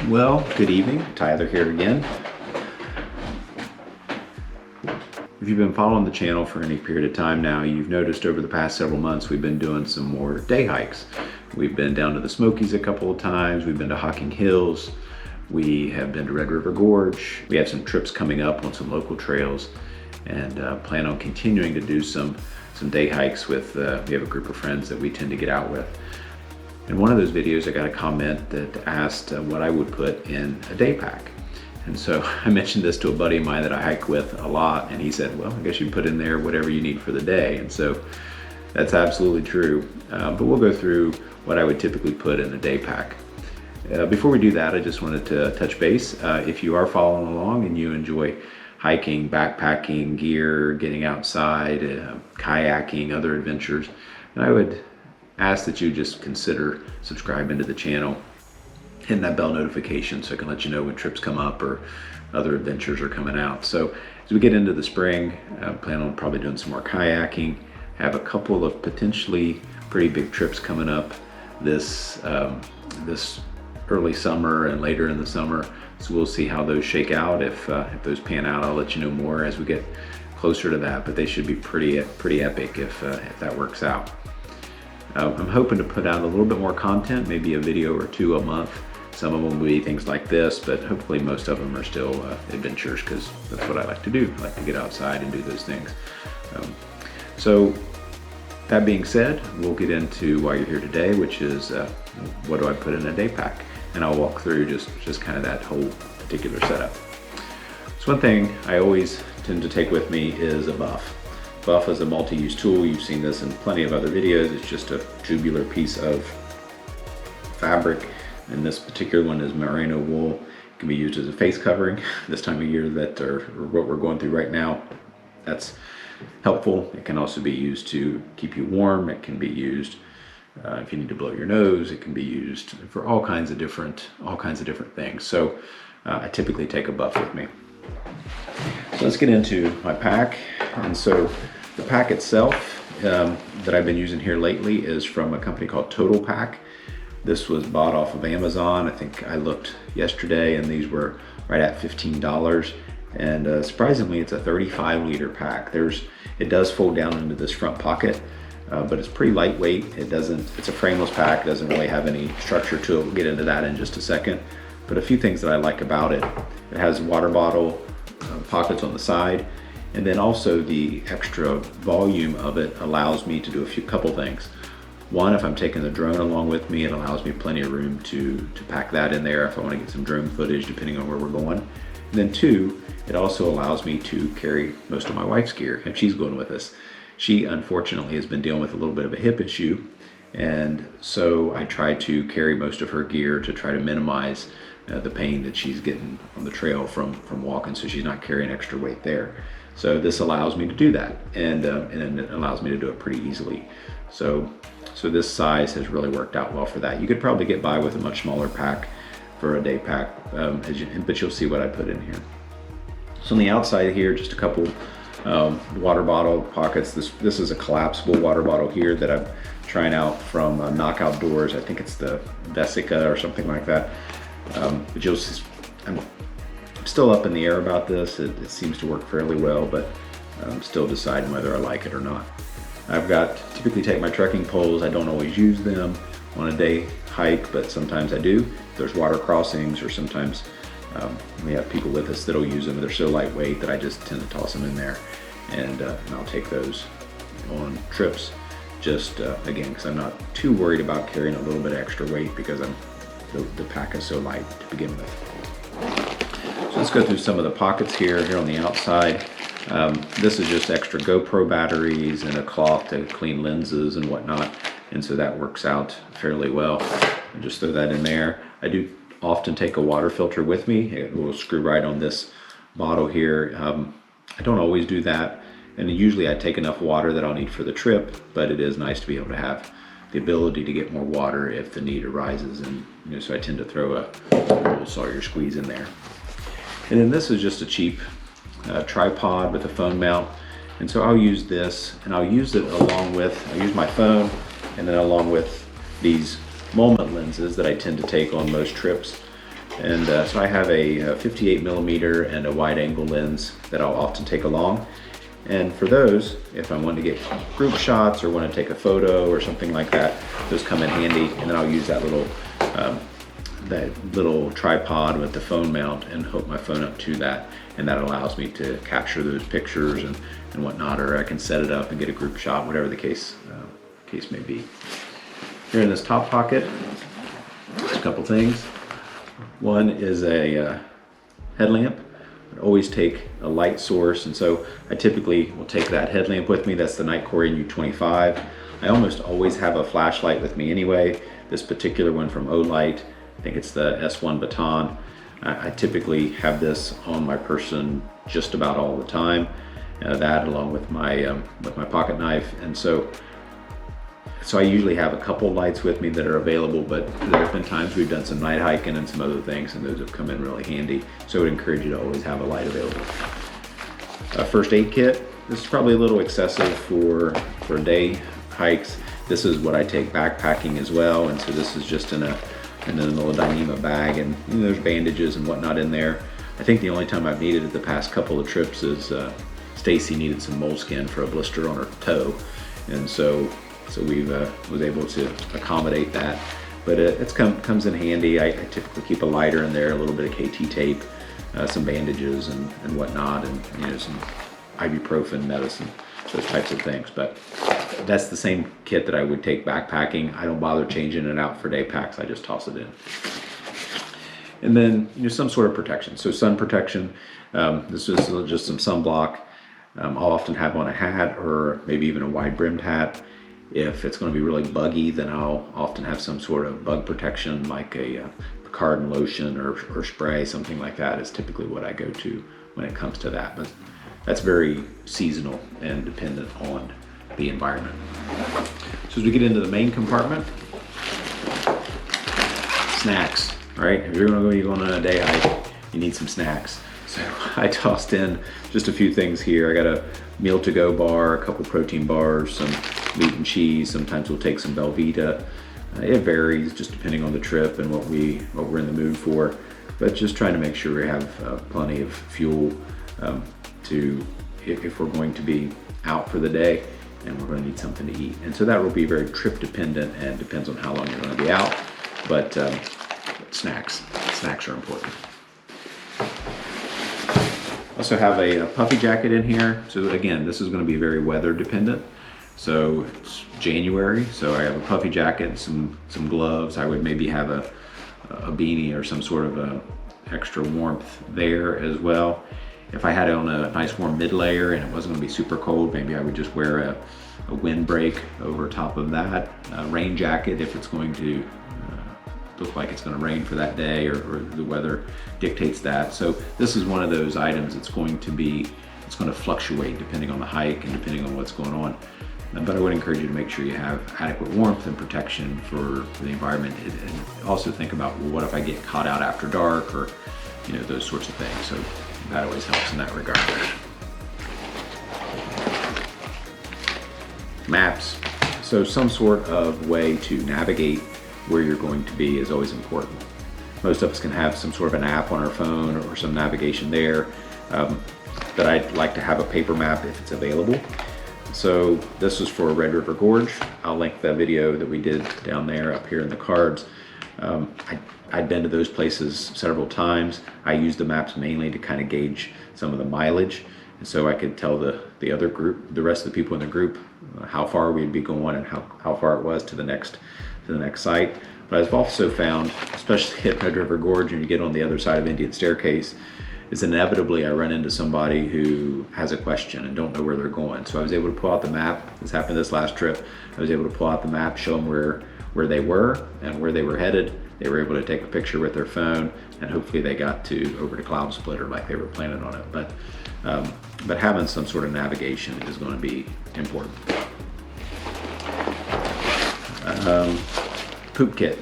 Well, good evening. Tyler here again. If you've been following the channel for any period of time now, you've noticed over the past several months we've been doing some more day hikes. We've been down to the Smokies a couple of times, we've been to Hocking Hills, we have been to Red River Gorge. We have some trips coming up on some local trails and plan on continuing to do some day hikes with, we have a group of friends that we tend to get out with. In one of those videos I got a comment that asked what I would put in a day pack. And so I mentioned this to a buddy of mine that I hike with a lot, and he said, well, I guess you put in there whatever you need for the day. And so that's absolutely true. But we'll go through what I would typically put in a day pack. Before we do that, I just wanted to touch base. If you are following along and you enjoy hiking, backpacking, gear, getting outside, kayaking, other adventures, and I would ask that you just consider subscribing to the channel, hitting that bell notification so I can let you know when trips come up or other adventures are coming out. So as we get into the spring, I plan on probably doing some more kayaking. I have a couple of potentially pretty big trips coming up this early summer and later in the summer. So we'll see how those shake out. If those pan out, I'll let you know more as we get closer to that, but they should be pretty epic if that works out. I'm hoping to put out a little bit more content, maybe a video or two a month. Some of them will be things like this, but hopefully most of them are still adventures, because that's what I like to do. I like to get outside and do those things. So that being said, we'll get into why you're here today, which is what do I put in a day pack? And I'll walk through just kind of that whole particular setup. So one thing I always tend to take with me is a buff. Buff is a multi-use tool. You've seen this in plenty of other videos. It's just a tubular piece of fabric, and this particular one is merino wool. It can be used as a face covering this time of year or what we're going through right now. That's helpful. It can also be used to keep you warm. It can be used if you need to blow your nose. It can be used for all kinds of different things. So I typically take a buff with me. So let's get into my pack. And so the pack itself that I've been using here lately is from a company called TotalPac. This was bought off of Amazon. I think I looked yesterday and these were right at $15. And surprisingly, it's a 35-liter pack. It does fold down into this front pocket, but it's pretty lightweight. It's a frameless pack. It doesn't really have any structure to it. We'll get into that in just a second. But a few things that I like about it: it has water bottle pockets on the side, and then also the extra volume of it allows me to do a couple things. One, if I'm taking the drone along with me, it allows me plenty of room to pack that in there if I want to get some drone footage depending on where we're going. And then two, it also allows me to carry most of my wife's gear if she's going with us. She unfortunately has been dealing with a little bit of a hip issue, and so I try to carry most of her gear to try to minimize the pain that she's getting on the trail from walking, so she's not carrying extra weight there. So this allows me to do that, and it allows me to do it pretty easily. So this size has really worked out well for that. You could probably get by with a much smaller pack for a day pack, but you'll see what I put in here. So on the outside here, just a couple water bottle pockets. This is a collapsible water bottle here that I'm trying out from CNOC Outdoors. I think it's the Vesica or something like that. But I'm still up in the air about this. It seems to work fairly well, but I'm still deciding whether I like it or not. Typically take my trekking poles. I don't always use them on a day hike, but sometimes I do. There's water crossings, or sometimes we have people with us that'll use them. They're so lightweight that I just tend to toss them in there, and I'll take those on trips. Just again, because I'm not too worried about carrying a little bit of extra weight, because the pack is so light to begin with. So let's go through some of the pockets here on the outside. This is just extra GoPro batteries and a cloth to clean lenses and whatnot, and so that works out fairly well. And just throw that in there. I do often take a water filter with me. It will screw right on this bottle here. I don't always do that, and usually I take enough water that I'll need for the trip, but it is nice to be able to have the ability to get more water if the need arises, and so I tend to throw a little Sawyer squeeze in there. And then this is just a cheap tripod with a phone mount, and so I'll use this, and I'll use my phone, and then along with these moment lenses that I tend to take on most trips. And so I have a 58 millimeter and a wide angle lens that I'll often take along. And for those, if I want to get group shots or want to take a photo or something like that, those come in handy. And then I'll use that little tripod with the phone mount and hook my phone up to that. And that allows me to capture those pictures and whatnot, or I can set it up and get a group shot, whatever the case may be. Here in this top pocket, there's a couple things. One is a headlamp. I always take a light source, and so I typically will take that headlamp with me. That's the Nitecore U25. I almost always have a flashlight with me anyway. This particular one from Olight, I think it's the S1 Baton. I typically have this on my person just about all the time. That along with my pocket knife, and so I usually have a couple lights with me that are available, but there have been times we've done some night hiking and some other things, and those have come in really handy. So I would encourage you to always have a light available. First aid kit. This is probably a little excessive for day hikes. This is what I take backpacking as well, and so this is just in a little Dyneema bag, and there's bandages and whatnot in there. I think the only time I've needed it the past couple of trips is Stacy needed some moleskin for a blister on her toe, and so we was able to accommodate that. But it comes in handy. I typically keep a lighter in there, a little bit of KT tape, some bandages and whatnot, and some ibuprofen medicine, those types of things. But that's the same kit that I would take backpacking. I don't bother changing it out for day packs. I just toss it in. And then some sort of protection. So sun protection. This is just some sunblock. I'll often have on a hat or maybe even a wide brimmed hat. If it's going to be really buggy, then I'll often have some sort of bug protection like a Picardin lotion or spray, something like that is typically what I go to when it comes to that. But that's very seasonal and dependent on the environment. So as we get into the main compartment, snacks, right? If you're going to go on a day hike, you need some snacks. So I tossed in just a few things here. I got a meal to go bar, a couple protein bars, some meat and cheese. Sometimes we'll take some Belvita. It varies just depending on the trip and what we're in the mood for. But just trying to make sure we have plenty of fuel if we're going to be out for the day and we're going to need something to eat. And so that will be very trip dependent and depends on how long you're going to be out. But snacks are important. Also have a Puffy Jacket in here. So again, this is going to be very weather dependent. So it's January, so I have a Puffy Jacket, some gloves. I would maybe have a beanie or some sort of a extra warmth there as well. If I had it on a nice warm mid layer and it wasn't going to be super cold, maybe I would just wear a windbreak over top of that. A rain jacket if it's going to look like it's going to rain for that day or the weather dictates that. So this is one of those items it's going to fluctuate depending on the hike and depending on what's going on. But I would encourage you to make sure you have adequate warmth and protection for the environment, and also think about, well, what if I get caught out after dark, or those sorts of things. So that always helps in that regard. Maps. So some sort of way to navigate where you're going to be is always important. Most of us can have some sort of an app on our phone or some navigation there, but I'd like to have a paper map if it's available. So this is for Red River Gorge. I'll link the video that we did down there up here in the cards. I'd been to those places several times. I used the maps mainly to kind of gauge some of the mileage, and so I could tell the rest of the people in the group how far we'd be going and how far it was to the next site. But I've also found, especially at Red River Gorge, when you get on the other side of Indian Staircase, is inevitably I run into somebody who has a question and don't know where they're going. So I was able to pull out the map. This happened this last trip. I was able to pull out the map, show them where they were and where they were headed. They were able to take a picture with their phone, and hopefully they got over to Cloud Splitter like they were planning on it. But having some sort of navigation is going to be important. Poop kit.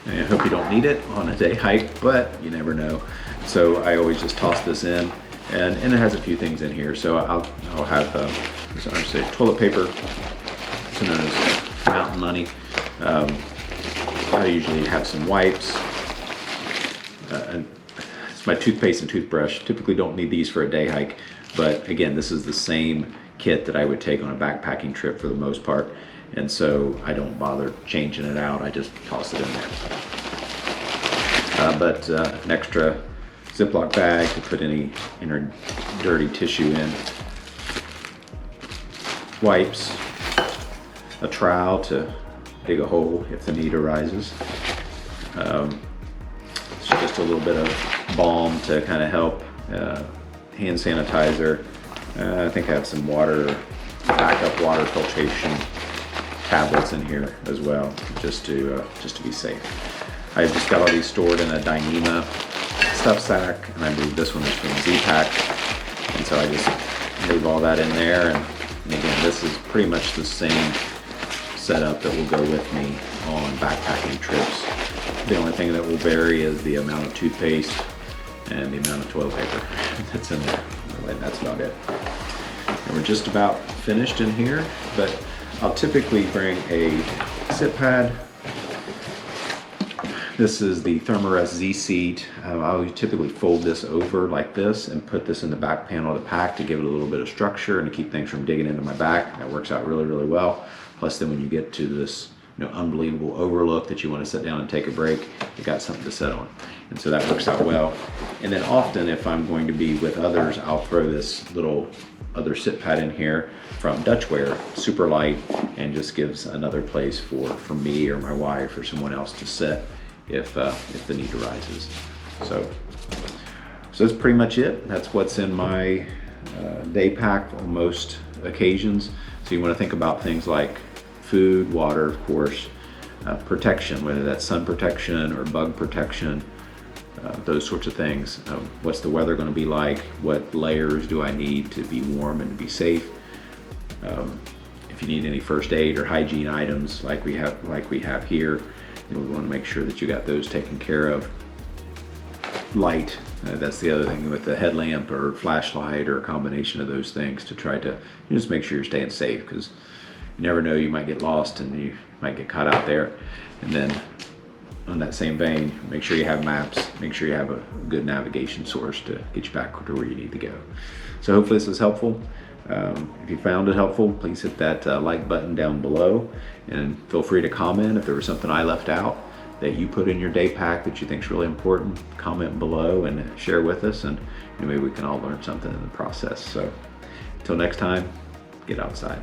I hope you don't need it on a day hike, but you never know. So I always just toss this in, and it has a few things in here. So I'll have toilet paper, also known as mountain money. I usually have some wipes, it's my toothpaste and toothbrush. Typically don't need these for a day hike, but again, this is the same kit that I would take on a backpacking trip for the most part, and so I don't bother changing it out. I just toss it in there. But an extra Ziploc bag to put any inner dirty tissue in, wipes, a trowel to dig a hole if the need arises. It's just a little bit of balm to kind of help, hand sanitizer. I think I have some water, backup water filtration tablets in here as well, just to be safe. I just got all these stored in a Dyneema stuff sack, and I moved this one is from Z-Pack, and so I just move all that in there. And again, this is pretty much the same setup that will go with me on backpacking trips. The only thing that will vary is the amount of toothpaste and the amount of toilet paper that's in there. And that's about it. And we're just about finished in here, but I'll typically bring a sit pad. This is the Thermarest Z Seat. I would typically fold this over like this and put this in the back panel of the pack to give it a little bit of structure and to keep things from digging into my back. That works out really, really well. Plus then when you get to this unbelievable overlook that you want to sit down and take a break, you got something to sit on. And so that works out well. And then often if I'm going to be with others, I'll throw this little other sit pad in here from Dutchware, super light, and just gives another place for me or my wife or someone else to sit if the need arises. So that's pretty much it. That's what's in my day pack on most occasions. So you want to think about things like food, water, of course, protection, whether that's sun protection or bug protection, those sorts of things. What's the weather going to be like? What layers do I need to be warm and to be safe? If you need any first aid or hygiene items like we have here, we want to make sure that you got those taken care of. Light, that's the other thing with the headlamp or flashlight or a combination of those things to try to just make sure you're staying safe, because you never know, you might get lost and you might get caught out there. And then on that same vein, make sure you have maps, make sure you have a good navigation source to get you back to where you need to go. So hopefully this is helpful. If you found it helpful, please hit that like button down below, and feel free to comment if there was something I left out that you put in your day pack that you think is really important. Comment below and share with us, and maybe we can all learn something in the process. So until next time, get outside.